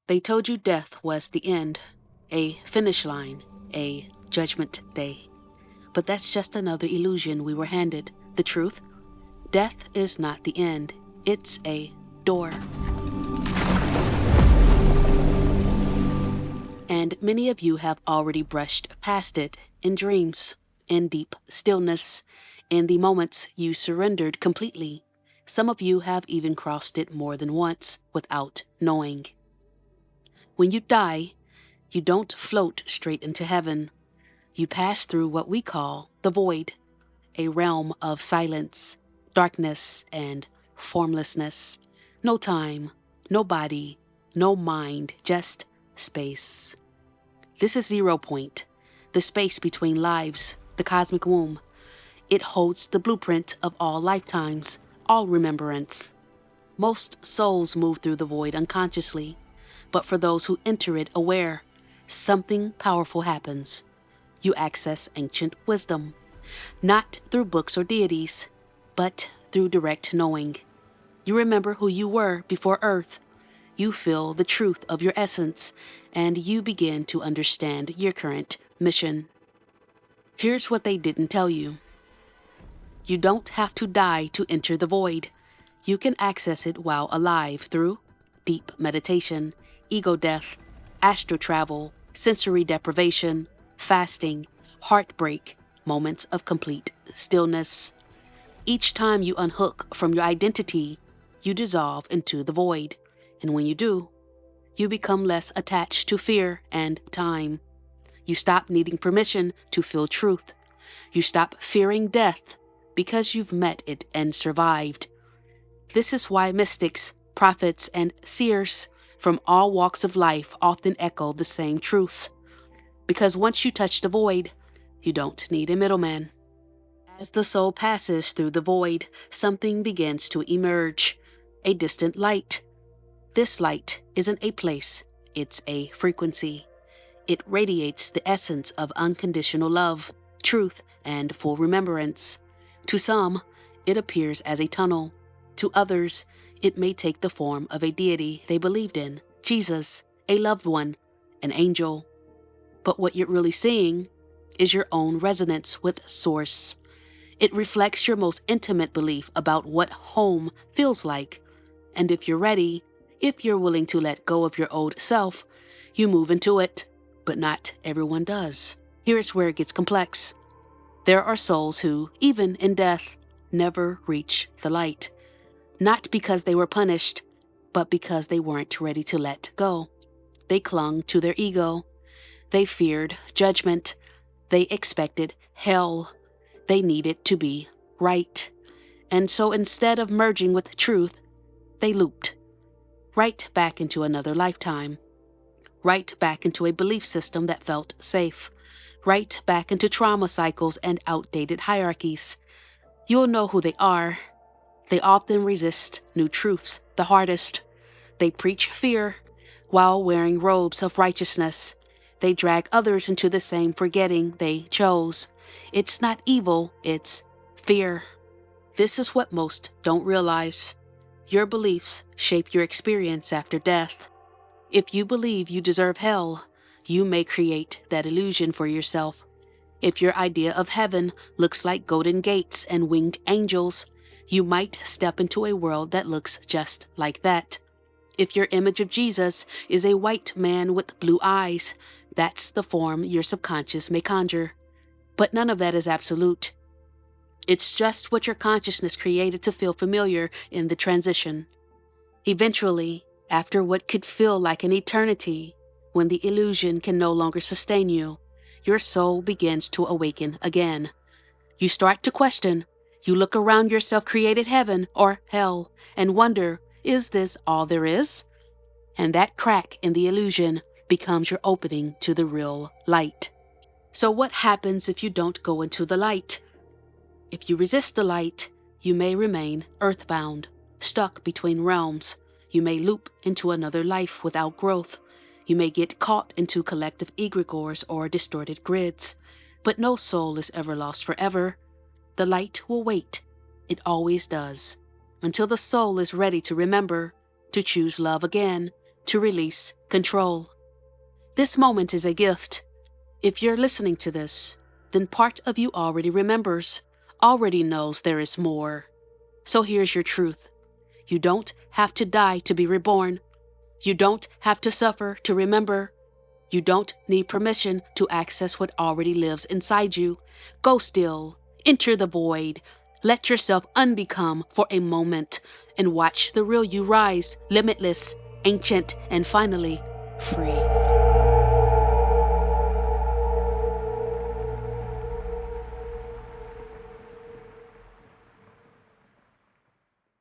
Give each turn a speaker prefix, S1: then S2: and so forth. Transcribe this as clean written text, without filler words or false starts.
S1: They told you death was the end, a finish line, a judgment day. But that's just another illusion we were handed. The truth? Death is not the end. It's a door. And many of you have already brushed past it in dreams, in deep stillness, in the moments you surrendered completely. Some of you have even crossed it more than once without knowing. When you die, you don't float straight into heaven. You pass through what we call the void, a realm of silence, darkness, and formlessness. No time, no body, no mind, just space. This is 0 point, the space between lives, the cosmic womb. It holds the blueprint of all lifetimes, all remembrance. Most souls move through the void unconsciously, but for those who enter it aware, something powerful happens. You access ancient wisdom, not through books or deities, but through direct knowing. You remember who you were before Earth. You feel the truth of your essence, and you begin to understand your current mission. Here's what they didn't tell you. You don't have to die to enter the void. You can access it while alive through deep meditation, ego death, astral travel, sensory deprivation, fasting, heartbreak, moments of complete stillness. Each time you unhook from your identity, you dissolve into the void. And when you do, you become less attached to fear and time. You stop needing permission to feel truth. You stop fearing death because you've met it and survived. This is why mystics, prophets, and seers from all walks of life often echo the same truths. Because once you touch the void, you don't need a middleman. As the soul passes through the void, something begins to emerge, a distant light. This light isn't a place, it's a frequency. It radiates the essence of unconditional love, truth, and full remembrance. To some, it appears as a tunnel. To others, it may take the form of a deity they believed in, Jesus, a loved one, an angel. But what you're really seeing is your own resonance with Source. It reflects your most intimate belief about what home feels like. And if you're ready, if you're willing to let go of your old self, you move into it. But not everyone does. Here's where it gets complex. There are souls who, even in death, never reach the light. Not because they were punished, but because they weren't ready to let go. They clung to their ego. They feared judgment. They expected hell. They needed to be right. And so instead of merging with truth, they looped right back into another lifetime, right back into a belief system that felt safe, right back into trauma cycles and outdated hierarchies. You'll know who they are. They often resist new truths the hardest. They preach fear while wearing robes of righteousness. They drag others into the same forgetting they chose. It's not evil, it's fear. This is what most don't realize. Your beliefs shape your experience after death. If you believe you deserve hell, you may create that illusion for yourself. If your idea of heaven looks like golden gates and winged angels, you might step into a world that looks just like that. If your image of Jesus is a white man with blue eyes, that's the form your subconscious may conjure. But none of that is absolute. It's just what your consciousness created to feel familiar in the transition. Eventually, after what could feel like an eternity, when the illusion can no longer sustain you, your soul begins to awaken again. You start to question. You look around your self-created heaven or hell and wonder, is this all there is? And that crack in the illusion becomes your opening to the real light. So what happens if you don't go into the light? If you resist the light, you may remain earthbound, stuck between realms. You may loop into another life without growth. You may get caught into collective egregores or distorted grids. But no soul is ever lost forever. The light will wait. It always does. Until the soul is ready to remember, to choose love again, to release control. This moment is a gift. If you're listening to this, then part of you already remembers, already knows there is more. So here's your truth. You don't have to die to be reborn. You don't have to suffer to remember. You don't need permission to access what already lives inside you. Go still, enter the void, let yourself unbecome for a moment, and watch the real you rise, limitless, ancient, and finally free.